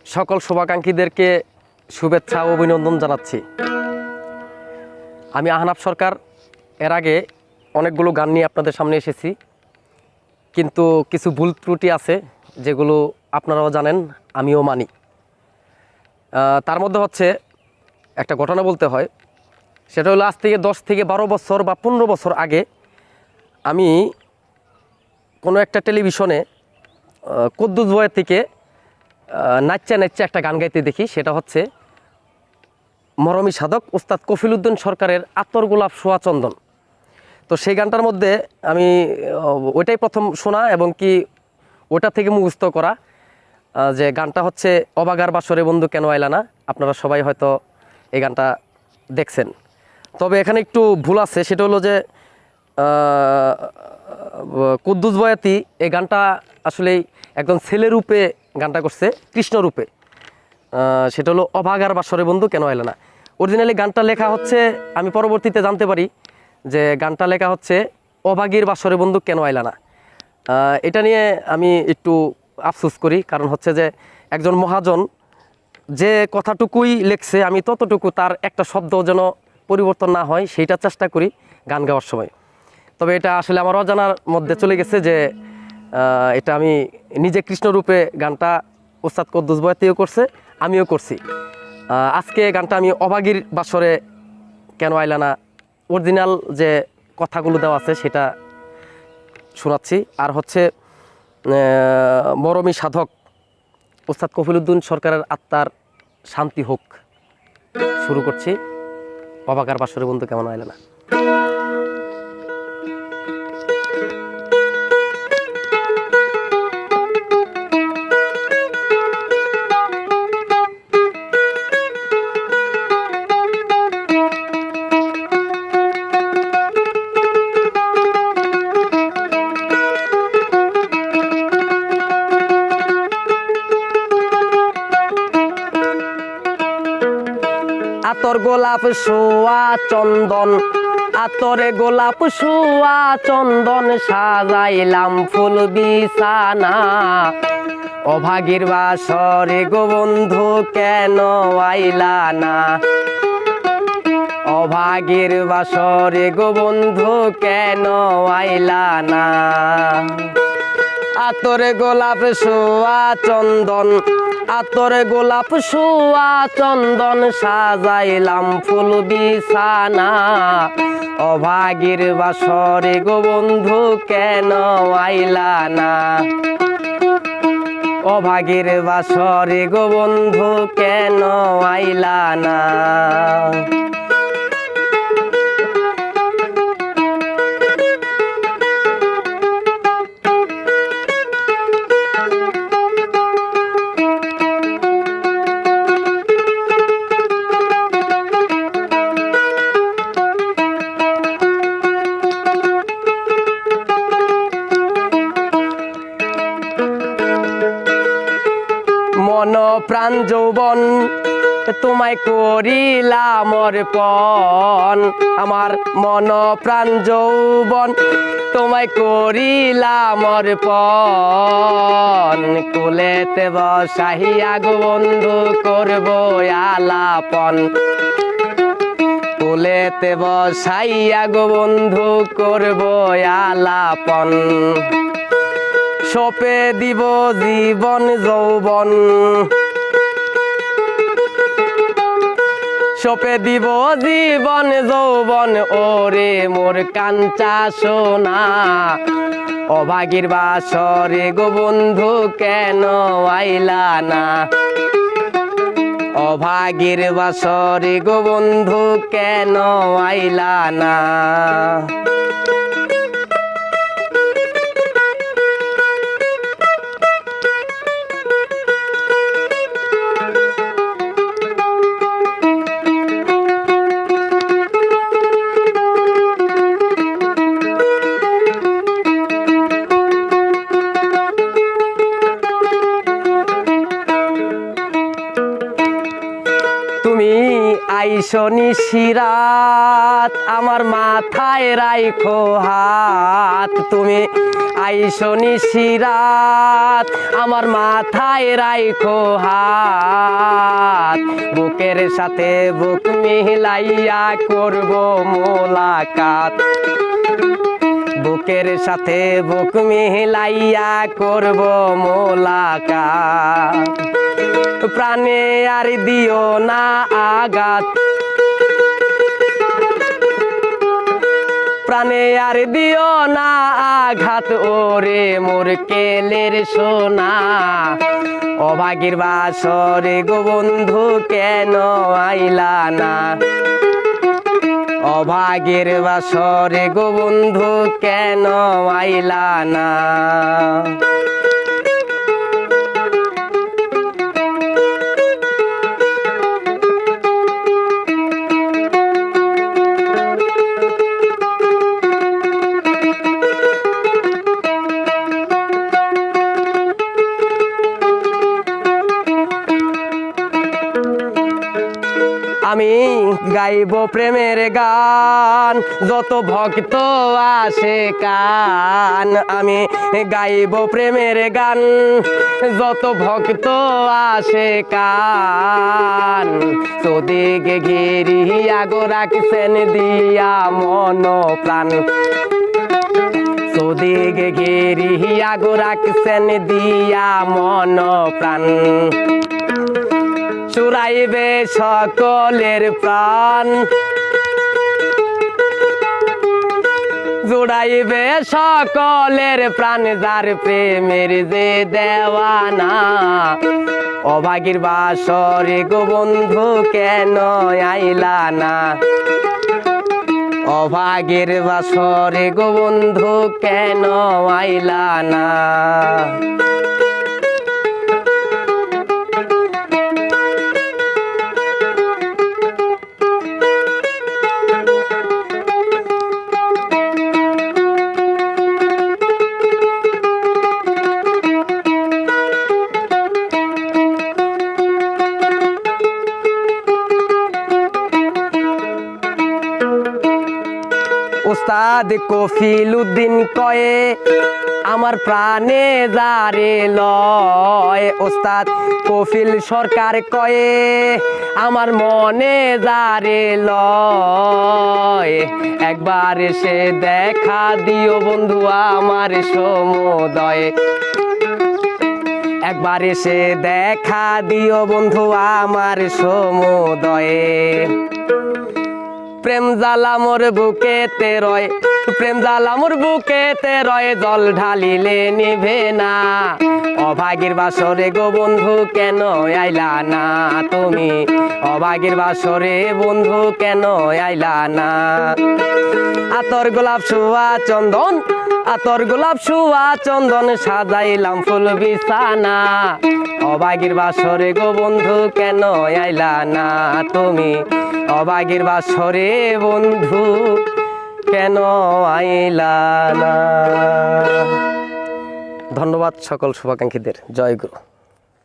সকল শুভাকাঙ্ক্ষীদেরকে শুভেচ্ছা ও অভিনন্দন জানাচ্ছি। আমি আহনাফ সরকার। এর আগে অনেকগুলো গান নিয়ে আপনাদের সামনে এসেছি, কিন্তু কিছু ভুল ত্রুটি আছে যেগুলো আপনারাও জানেন, আমিও মানি। তার মধ্যে হচ্ছে একটা ঘটনা বলতে হয়, সেটা হলো আজ থেকে 10 থেকে 12 বছর বা 15 বছর আগে আমি কোনো একটা টেলিভিশনে কুদ্দুস বয়ের থেকে নাচ্চা নাচ্চা একটা গান গাইতে দেখি। সেটা হচ্ছে মরমী সাধক ওস্তাদ কফিলউদ্দিন সরকারের আতর গোলাপ সোয়া চন্দন। তো সেই গানটার মধ্যে আমি ওইটাই প্রথম শোনা এবং কি ওটা থেকে মুখস্থ করা, যে গানটা হচ্ছে অবাগার বাসরে বন্ধু কেন আইলা না। আপনারা সবাই হয়তো এই গানটা দেখছেন, তবে এখানে একটু ভুল আছে। সেটা হলো যে কুদ্দুস বয়াতি এই গানটা আসলে একদম ছেলে রূপে গানটা করছে, কৃষ্ণ রূপে। সেটা হলো অভাগার বাসরে বন্ধু কেন আইলা না। অরিজিনালি গানটা লেখা হচ্ছে, আমি পরবর্তীতে জানতে পারি যে গানটা লেখা হচ্ছে অভাগীর বাসরে বন্ধু কেন আইলা না। এটা নিয়ে আমি একটু আফসোস করি, কারণ হচ্ছে যে একজন মহাজন যে কথাটুকুই লেখছে আমি ততটুকু তার একটা শব্দ যেন পরিবর্তন না হয় সেইটা চেষ্টা করি গান গাওয়ার সময়। তবে এটা আসলে আমার অজানার মধ্যে চলে গেছে যে এটা আমি নিজে কৃষ্ণরূপে গানটা ওস্তাদ কুদ্দুস বয়াতিও করছে, আমিও করছি। আজকে গানটা আমি অভাগীর বাসরে কেন আইলা না অরিজিনাল যে কথাগুলো দেওয়া আছে সেটা শোনাচ্ছি। আর হচ্ছে মরমী সাধক ওস্তাদ কফিলউদ্দিন সরকারের আত্মার শান্তি হোক শুরু করছি। অবাগার বাসরে বন্ধু কেমন আইলা না। আতর গোলাপ সোয়া চন্দন, আতরে গোলাপ সোয়া চন্দন সাজাইলাম ফুল বিছানা। অভাগীর বাসরে গো বন্ধু কেন আইলা না। অভাগীর বাসরে গো বন্ধু কেন আইলা না। আতরে গোলাপ সোয়া চন্দন, আতরে গোলাপ সোয়া চন্দন সাজাইলাম ফুল বিছানা। অভাগীর বাসরে গো বন্ধু কেন আইলা না। অভাগীর বাসরে গো বন্ধু কেন আইলা না। মন প্রাণ যৌবন তোমায় করিলাম অর্পণ। আমার মন প্রাণ যৌবন তোমায় করিলাম অর্পণ। কুলেতে বসাইয়া গো বন্ধু করব আলাপন। কুলেতে বসাইয়া গো বন্ধু করব আলাপন। সপে দিব জীবন যৌবন, সপে দিব জীবন যৌবন ওরে মোর কাঞ্চা সোনা। অভাগীর বাসরে গো বন্ধু কেন আইলা না। অভাগীর বাসরে গো বন্ধু কেন আইলা না। আইসো নিশিরাত আমার মাথায় রাইখো হাত, তুমি আইসো নিশিরাত আমার মাথায় রাইখো হাত, বুকের সাথে বুক মিলাইয়া করব মোলাকাত, বুকের সাথে বুক মিলাইয়া করব মোলাকাত, প্রাণে আর দিও না আঘাত, প্রাণে আর দিও না আঘাত, ওরে মোর কেলের সোনা, অভাগীর বাসরে গো বন্ধু কেন আইলা না, অভাগীর বাসরে গো বন্ধু কেন আইলা না। আমি গাইব প্রেমের গান যত ভক্ত আসে কান, আমি গাইব প্রেমের গান যত ভক্ত আসে কান, চোদিকে ঘিরিয়া গো রাখছেন দিয়া মন প্রাণ, চোদিকে ঘিরিয়া গো রাখছেন দিয়া মন প্রাণ, চুরাইবে সকলের প্রাণ, জুড়াইবে সকলের প্রাণ, যার প্রেমের যে দেওয়ানা, অভাগীর বাসরে গো বন্ধু কেন আইলা না, অভাগীর বাসরে গো বন্ধু কেন আইলা না। উস্তাদ কফিল উদ্দিন কয়ে আমার প্রাণে যারে লয়, উস্তাদ কফিল সরকার কয়ে আমার মনে যারে লয়, একবার এসে দেখা দিও বন্ধু আমার সমুদয়, একবার এসে দেখা দিও বন্ধু আমার সমুদয়ে, প্রেম জ্বালা মোর বুকেতে রয়, প্রেম জ্বালা মোর বুকেতে রয়, জল ঢালিলে নিভে না, অভাগীর বাসরে গো বন্ধু কেন আইলা না, তুমি অভাগীর বাসরে বন্ধু কেন আইলা না। আতর গোলাপ সুয়া চন্দন, আতর গোলাপ সুয়া চন্দন সাজাইলাম ফুল বিছানা, অভাগীর বাসরে গো বন্ধু কেন আইলা না, তুমি অভাগীর বাসরে বন্ধু কেন আইলা না। ধন্যবাদ সকল শুভাকাঙ্ক্ষীদের। জয় গুরু।